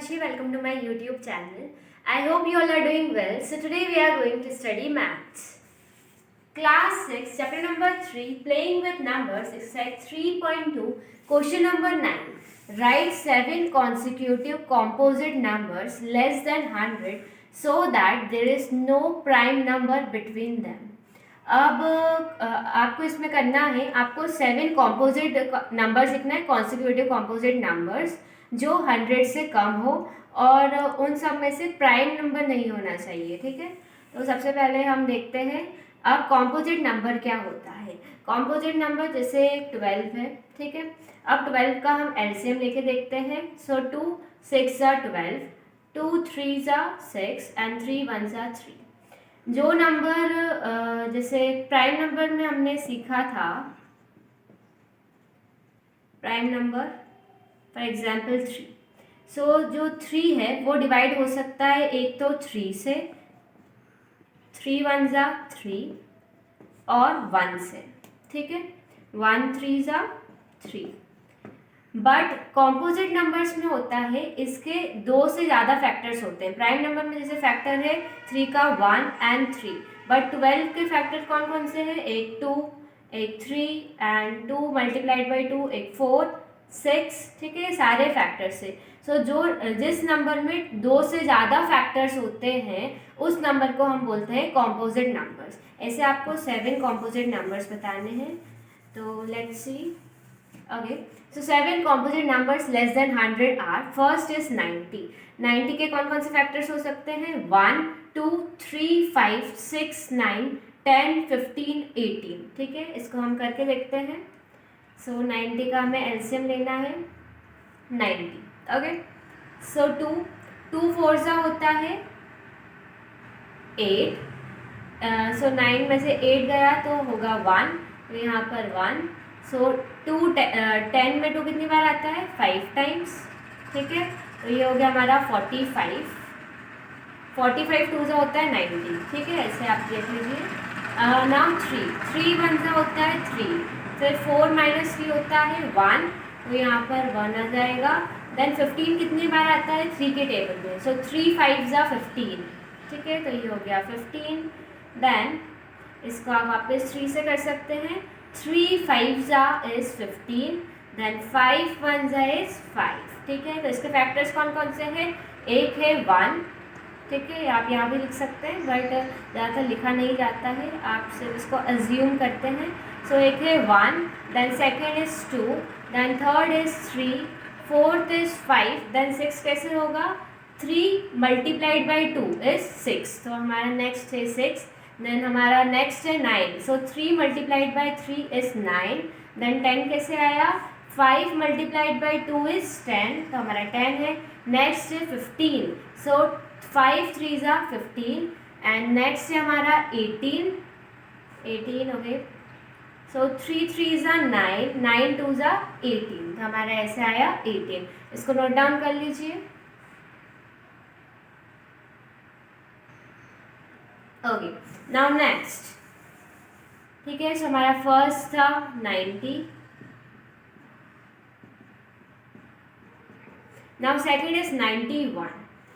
Himanshi. Welcome to my YouTube channel. I hope you all are doing well. So today we are going to study maths. Class 6, chapter number 3, playing with numbers, exercise 3.2, question number 9. Write 7 consecutive composite numbers less than 100 so that there is no prime number between them. अब आपको इसमें करना है, आपको 7 composite numbers लिखना है, consecutive composite numbers जो 100 से कम हो और उन सब में से प्राइम नंबर नहीं होना चाहिए. ठीक है, तो सबसे पहले हम देखते हैं अब कॉम्पोजिट नंबर क्या होता है. कॉम्पोजिट नंबर जैसे 12 है. ठीक है, अब 12 का हम एलसीएम लेके देखते हैं. सो 2 6 12, 2 3 6 एंड 3 1 3. जो नंबर जैसे प्राइम नंबर में हमने सीखा था, प्राइम नंबर फॉर एग्जाम्पल 3. सो जो 3 है वो डिवाइड हो सकता है एक तो 3 से, 3 1 3 और 1 से. ठीक है, 1 3 3. बट कॉम्पोजिट नंबर्स में होता है इसके 2 से ज़्यादा फैक्टर्स होते हैं. प्राइम नंबर में जैसे फैक्टर है 3 का 1 एंड 3, बट 12 के फैक्टर कौन कौन से हैं, एक 2, एक 3 एंड 2 मल्टीप्लाइड बाई 2, एक 4 6. ठीक है, सारे फैक्टर्स से. सो जिस नंबर में 2 से ज़्यादा फैक्टर्स होते हैं उस नंबर को हम बोलते हैं कॉम्पोजिट नंबर्स. ऐसे आपको 7 कॉम्पोजिट नंबर्स बताने हैं. तो let's see. Okay, so 7 composite numbers less than 100 are. First is 90. 90 के कौन कौन से फैक्टर्स हो सकते हैं, 1 2 3 5 6 9 10 15 18. ठीक है, इसको हम करके देखते हैं. सो 90 का हमें एलसीएम लेना है 90. ओके, सो 2 4 होता है 8. सो 9 में से 8 गया तो होगा 1, तो यहाँ पर 1. सो 10 में 2 कितनी बार आता है, 5 टाइम्स. ठीक है, तो ये हो गया हमारा 45. 45 2 होता है 90. ठीक है, ऐसे आप देख लीजिए. नाउ 3 1 होता है 3. फिर 4 - 3 होता है 1, तो यहाँ पर 1 आ जाएगा. देन 15 कितनी बार आता है 3 के टेबल में. सो 3 5 15. ठीक है, तो ये हो गया 15. देन इसको आप वापस 3 से कर सकते हैं. 3 5 is 15. Then 5 1 is 5. ठीक है, तो इसके फैक्टर्स कौन कौन से हैं, एक है 1. ठीक है, आप यहाँ भी लिख सकते हैं बट ज़्यादातर लिखा नहीं जाता है, आप सिर्फ इसको अज्यूम करते हैं. सो एक है 1, then second is 2, then third is 3, fourth is 5, then 6 कैसे होगा, 3 मल्टीप्लाइड बाई 2 इज 6. तो हमारा नेक्स्ट है 6. देन हमारा नेक्स्ट है 9. सो 3 मल्टीप्लाइड बाई 3 इज 9. देन 10 कैसे आया, 5 मल्टीप्लाइड बाई 2 इज 10, तो हमारा 10 है. नेक्स्ट है 15. सो 5 3 15. एंड नेक्स्ट है हमारा 18. ओके, सो 3 3 9, 9 2 18, तो हमारा ऐसे आया 18. इसको नोट डाउन कर लीजिए. Okay, now next. ठीक है, सो हमारा फर्स्ट था 90. Now second is 91.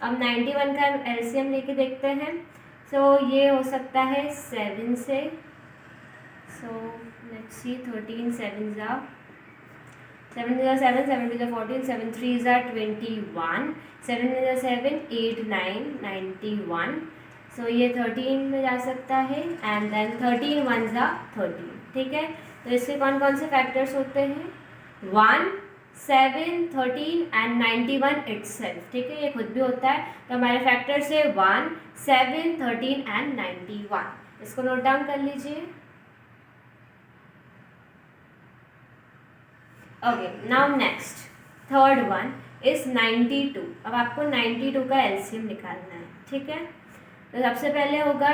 अब 91 का एलसीएम लेके देखते हैं. सो ये हो सकता है 7 से. So let's see, 13 7 7 7 7 2 14, 7 3 21, 7 7 8 9 91. सो ये 13 में जा सकता है. And then 13 1 13. ठीक है, तो इसके कौन कौन से फैक्टर्स होते हैं, 1 7 13 एंड 91 इटसेल्फ. ठीक है, ये खुद भी होता है. तो हमारे फैक्टर्स है 1 7 13 एंड 91. इसको नोट डाउन कर लीजिए. Okay, now next third one is 92. अब आपको 92 का एलसीएम निकालना है. ठीक है, तो सबसे पहले होगा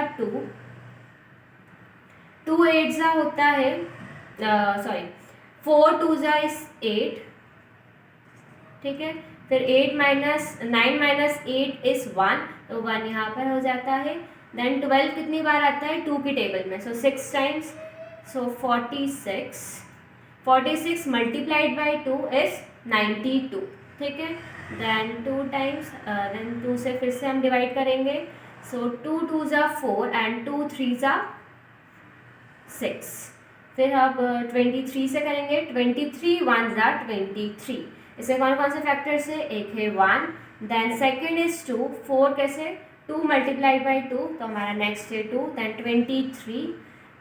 2 8 होता है, सॉरी 4 2 इज 8. ठीक है, फिर 9 - 8 इज 1, तो 1 यहाँ पर हो जाता है. देन 12 कितनी बार आता है 2 की टेबल में, सो 6 times. So 46 multiplied by 2 is 92. ठीक है। देन 2 टाइम्स, देन 2 से फिर से हम डिवाइड करेंगे। सो 2 2 ज़ा 4 एंड 2 3 ज़ा 6। फिर अब 23 से करेंगे। 23 1 ज़ा 23। इससे कौन कौन से फैक्टर्स है? एक है 1, देन सेकेंड इज 2। 4 कैसे? 2 मल्टीप्लाइड बाई 2, तो हमारा नेक्स्ट है 2। देन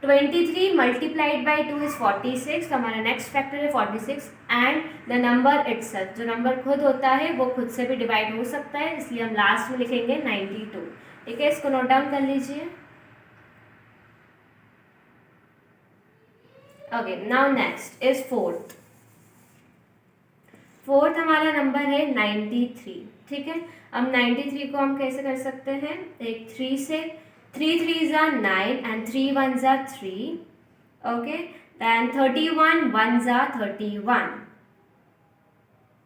23 मल्टीप्लाइड बाई 2 इज 46, तो हमारा नेक्स्ट फैक्टर है 46। एंड द नंबर इटसेल्फ, जो नंबर खुद होता है वो खुद से भी डिवाइड हो सकता है, इसलिए हम लास्ट में लिखेंगे 92। ठीक है, इसको नोट डाउन कर लीजिए। Okay, now next is fourth. Fourth हमारा नंबर है 93। ठीक है, अब 93 को हम कैसे कर सकते हैं? एक 3 से, 3 3 ज़ा 9 एंड 3 1 ज़ा 3। ओके, दैन 31 1 ज़ा 31।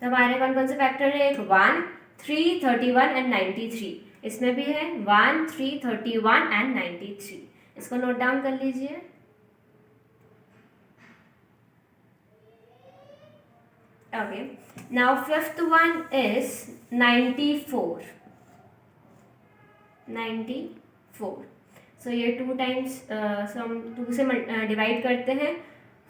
तो हमारे कौन कौन से फैक्टर है? 1 3 31 एंड 93। इसमें भी है 1 3 31 एंड 93। इसको नोट डाउन कर लीजिए। Okay, now fifth one is 94. 94. So ये 2 टाइम्स, सो हम 2 से डिवाइड करते हैं।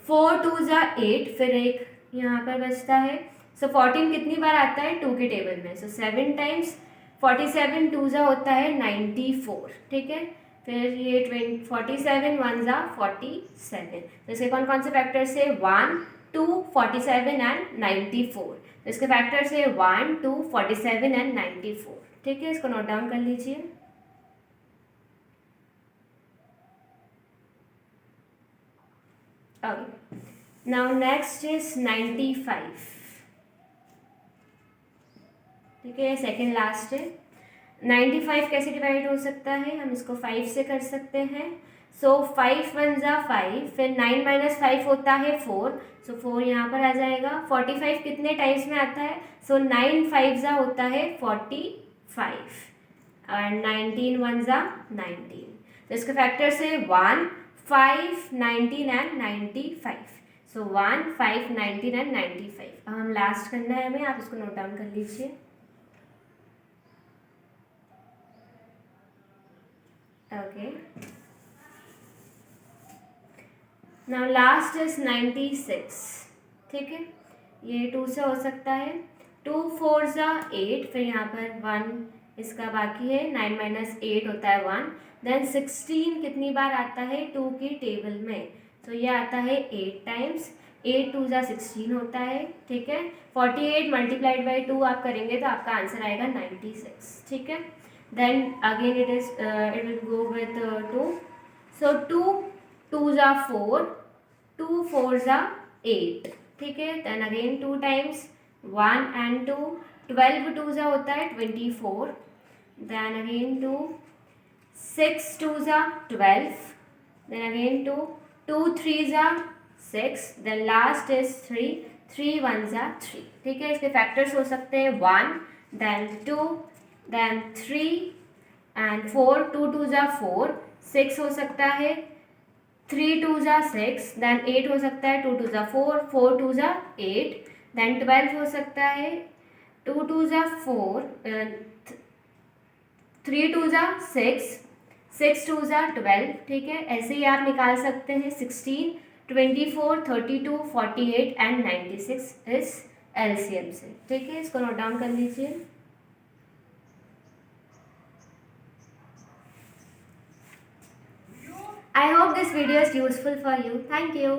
4 2 ज़ा 8, फिर एक यहाँ पर बचता है। सो 14 कितनी बार आता है 2 के टेबल में? सो 7 टाइम्स 47 2 ज़ा होता है 94। ठीक है, फिर ये 47 1 ज़ा 47। तो इसके कौन कौन से फैक्टर्स है? 1 2 47 एंड 94। तो इसके फैक्टर्स है 1 2 47 एंड 94। ठीक है, इसको नोट डाउन कर लीजिए। Okay, now next is 95। ठीक है, सेकेंड लास्ट है। 95 कैसे डिवाइड हो सकता है? हम इसको 5 से कर सकते हैं। सो 5 1 ज़ा 5, फिर 9 माइनस 5 होता है 4। सो 4 यहाँ पर आ जाएगा। 45 कितने टाइम्स में आता है? सो 9 5 ज़ा होता है 45 एंड 19 1 ज़ा 19। तो इसके फैक्टर्स है 1 5 19 एंड 95। So 1 5 19 and 95। अब हम लास्ट करना है हमें, आप इसको नोट डाउन कर लीजिए। Okay, now last is 96। ठीक है, ये 2 से हो सकता है। 2 4 ज़ा 8, फिर यहाँ पर 1 इसका बाकी है। 9 माइनस 8 होता है 1। देन 16 कितनी बार आता है 2 की टेबल में? तो ये आता है 8 टाइम्स। 8 2 ज़ा 16 होता है। ठीक है, 48 मल्टीप्लाइड बाई 2 आप करेंगे तो आपका आंसर आएगा 96। ठीक है, then again it will go with 2। So 2 2 ज़ा 4, 2 4 ज़ा 8। ठीक है, देन अगेन 2 टाइम्स 1 एंड 2। 12 2 ज़ा होता है 24। देन अगेन 2 6 2 ज़ा 12। देन अगेन 2 2 3 ज़ा 6। देन लास्ट इज 3 3 1 ज़ा 3। ठीक है, इसके फैक्टर्स हो सकते हैं 1 देन 2 देन 3 एंड 4। 2 2 ज़ा 4, 6 हो सकता है। 3 2 ज़ा 6, देन 8 हो सकता है। 2 2 ज़ा 4, 4 2 ज़ा 8, देन 12 हो सकता है। 2 2 ज़ा 4, 3 2 ज़ा 6, 6 2 ज़ा 12। ठीक है, ऐसे ही आप निकाल सकते हैं। 16 24 32 48 एंड 96 इस एलसीएम से। ठीक है, इसको नोट डाउन कर लीजिए। I hope this video is useful for you. Thank you.